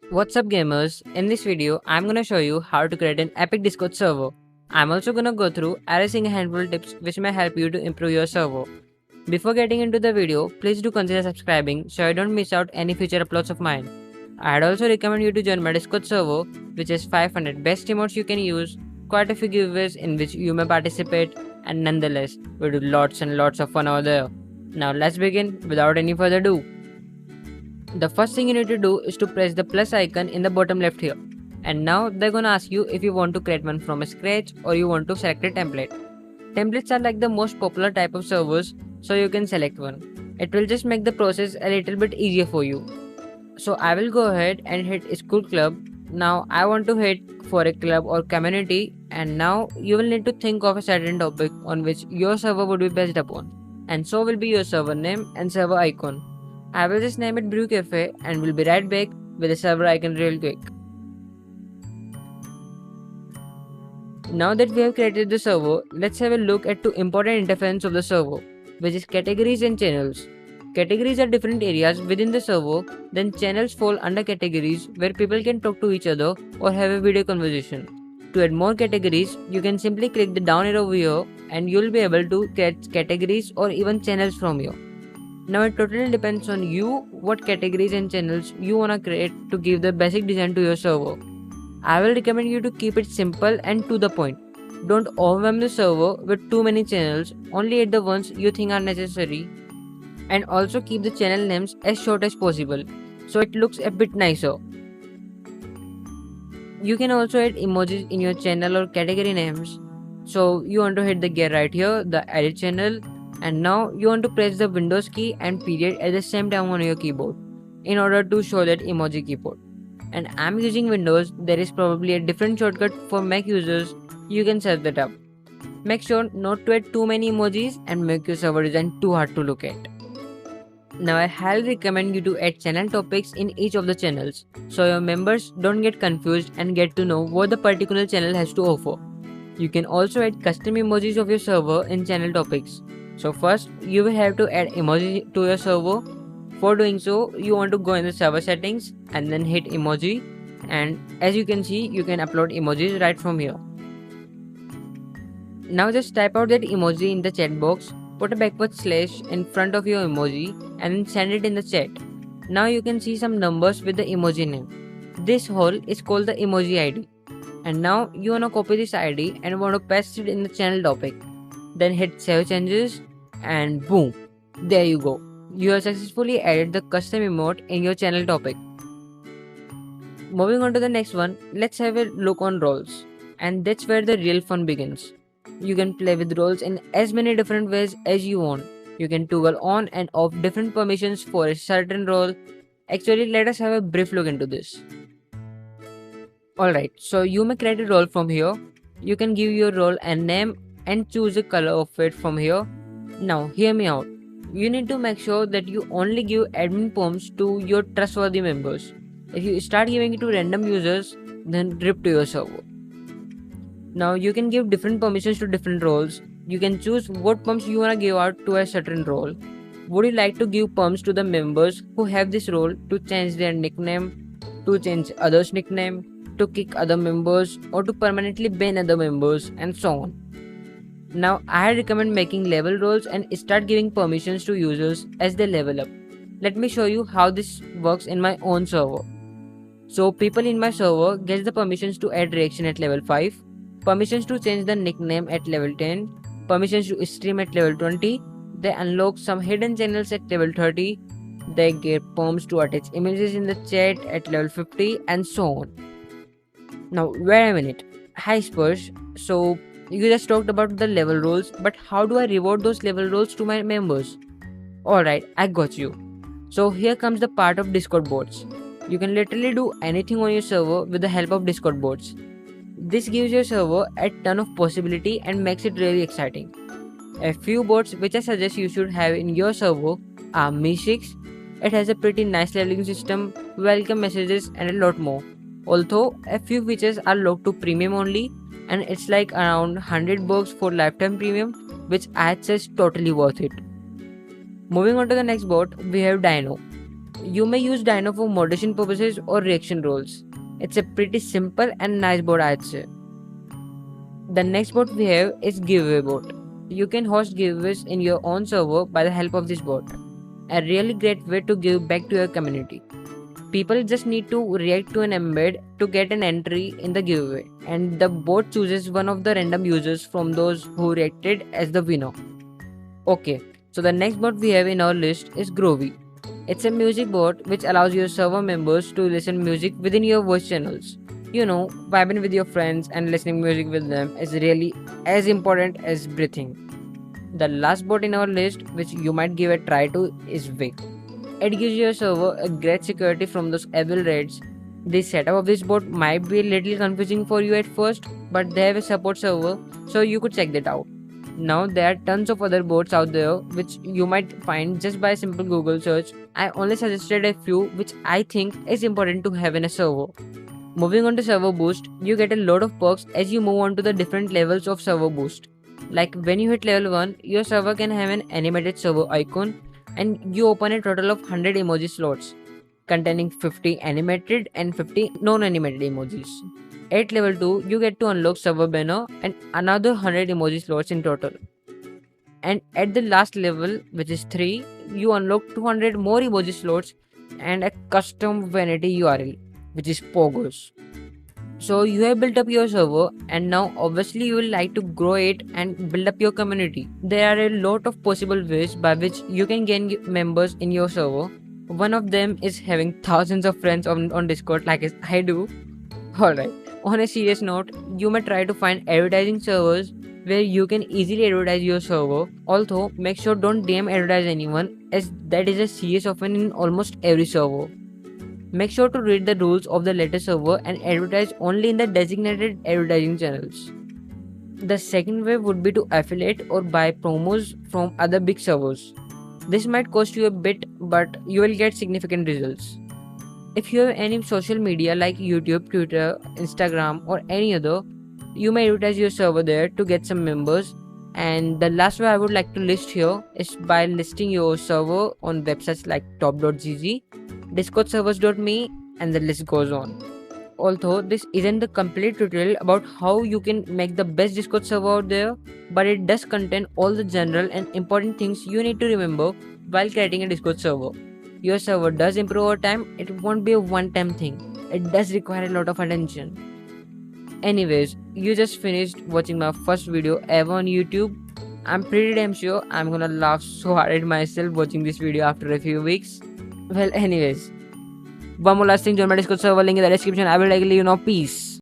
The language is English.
What's up gamers, in this video I'm gonna show you how to create an epic Discord server. I'm also gonna go through every single handful tips which may help you to improve your server. Before getting into the video, please do consider subscribing so you don't miss out any future uploads of mine. I'd also recommend you to join my Discord server which has 500 best emotes you can use, quite a few giveaways in which you may participate, and nonetheless we do lots and lots of fun over there. Now let's begin without any further ado. The first thing you need to do is to press the plus icon in the bottom left here. And now they're gonna ask you if you want to create one from scratch or you want to select a template. Templates are like the most popular type of servers, so you can select one. It will just make the process a little bit easier for you. So I will go ahead and hit school club. Now I want to hit for a club or community, and now you will need to think of a certain topic on which your server would be based upon. And so will be your server name and server icon. I will just name it Brew Cafe and we'll be right back with the server icon real quick. Now that we have created the server, let's have a look at two important interfaces of the server, which is categories and channels. Categories are different areas within the server, then channels fall under categories where people can talk to each other or have a video conversation. To add more categories, you can simply click the down arrow over here and you'll be able to create categories or even channels from here. Now it totally depends on you what categories and channels you wanna create to give the basic design to your server. I will recommend you to keep it simple and to the point. Don't overwhelm the server with too many channels, only add the ones you think are necessary, and also keep the channel names as short as possible so it looks a bit nicer. You can also add emojis in your channel or category names. So you want to hit the gear right here, the edit channel, and now you want to press the Windows key and period at the same time on your keyboard in order to show that emoji keyboard. And I'm using Windows, there is probably a different shortcut for Mac users, you can set that up. Make sure not to add too many emojis and make your server design too hard to look at. Now I highly recommend you to add channel topics in each of the channels so your members don't get confused and get to know what the particular channel has to offer. You can also add custom emojis of your server in channel topics. So first, you will have to add emoji to your server. For doing so, you want to go in the server settings and then hit emoji, and as you can see, you can upload emojis right from here. Now just type out that emoji in the chat box, put a backward slash in front of your emoji and then send it in the chat. Now you can see some numbers with the emoji name. This whole is called the emoji ID. And now you want to copy this ID and want to paste it in the channel topic. Then hit save changes and boom, there you go. You have successfully added the custom emote in your channel topic. Moving on to the next one, let's have a look on roles. And that's where the real fun begins. You can play with roles in as many different ways as you want. You can toggle on and off different permissions for a certain role. Actually, let us have a brief look into this. Alright, so you may create a role from here. You can give your role a name and choose a color of it from here. Now hear me out. You need to make sure that you only give admin perms to your trustworthy members. If you start giving it to random users, then rip to your server. Now you can give different permissions to different roles. You can choose what perms you wanna give out to a certain role. Would you like to give perms to the members who have this role to change their nickname, to change others' nickname, to kick other members, or to permanently ban other members, and so on. Now I recommend making level roles and start giving permissions to users as they level up. Let me show you how this works in my own server. So people in my server get the permissions to add reaction at level 5, permissions to change the nickname at level 10, permissions to stream at level 20, they unlock some hidden channels at level 30, they get perms to attach images in the chat at level 50, and so on. Now wait a minute, hi Spurs, so you just talked about the level roles, but how do I reward those level roles to my members? Alright, I got you. So here comes the part of Discord bots. You can literally do anything on your server with the help of Discord bots. This gives your server a ton of possibility and makes it really exciting. A few bots which I suggest you should have in your server are Mi6. It has a pretty nice leveling system, welcome messages, and a lot more. Although a few features are locked to premium only, and it's like around 100 bucks for lifetime premium, which I'd say is totally worth it. Moving on to the next bot, we have Dino. You may use Dino for moderation purposes or reaction roles. It's a pretty simple and nice bot, I'd say. The next bot we have is giveaway bot. You can host giveaways in your own server by the help of this bot. A really great way to give back to your community. People just need to react to an embed to get an entry in the giveaway, and the bot chooses one of the random users from those who reacted as the winner. Okay, so the next bot we have in our list is Groovy. It's a music bot which allows your server members to listen music within your voice channels. Vibing with your friends and listening music with them is really as important as breathing. The last bot in our list, which you might give a try to, is Wig. It gives your server a great security from those evil raids. The setup of this bot might be a little confusing for you at first, but they have a support server, so you could check that out. Now there are tons of other bots out there which you might find just by a simple Google search. I only suggested a few which I think is important to have in a server. Moving on to server boost, you get a lot of perks as you move on to the different levels of server boost. Like when you hit level 1, your server can have an animated server icon and you open a total of 100 emoji slots containing 50 animated and 50 non-animated emojis. At level 2, you get to unlock server banner and another 100 emoji slots in total. And at the last level, which is 3, you unlock 200 more emoji slots and a custom vanity URL, which is Pogos. So you have built up your server and now obviously you will like to grow it and build up your community. There are a lot of possible ways by which you can gain members in your server. One of them is having thousands of friends on Discord like I do. Alright, on a serious note, you may try to find advertising servers where you can easily advertise your server. Although make sure don't DM advertise anyone as that is a serious offense in almost every server. Make sure to read the rules of the latter server and advertise only in the designated advertising channels. The second way would be to affiliate or buy promos from other big servers. This might cost you a bit, but you will get significant results. If you have any social media like YouTube, Twitter, Instagram or any other, you may advertise your server there to get some members. And the last way I would like to list here is by listing your server on websites like top.gg, discordservers.me, and the list goes on. Although this isn't the complete tutorial about how you can make the best Discord server out there, but it does contain all the general and important things you need to remember while creating a Discord server. Your server does improve over time, it won't be a one-time thing. It does require a lot of attention. Anyways, you just finished watching my first video ever on YouTube. I'm pretty damn sure I'm gonna laugh so hard at myself watching this video after a few weeks. Well, anyways, one more last thing, join my Discord server, link in the description. I will likely, peace.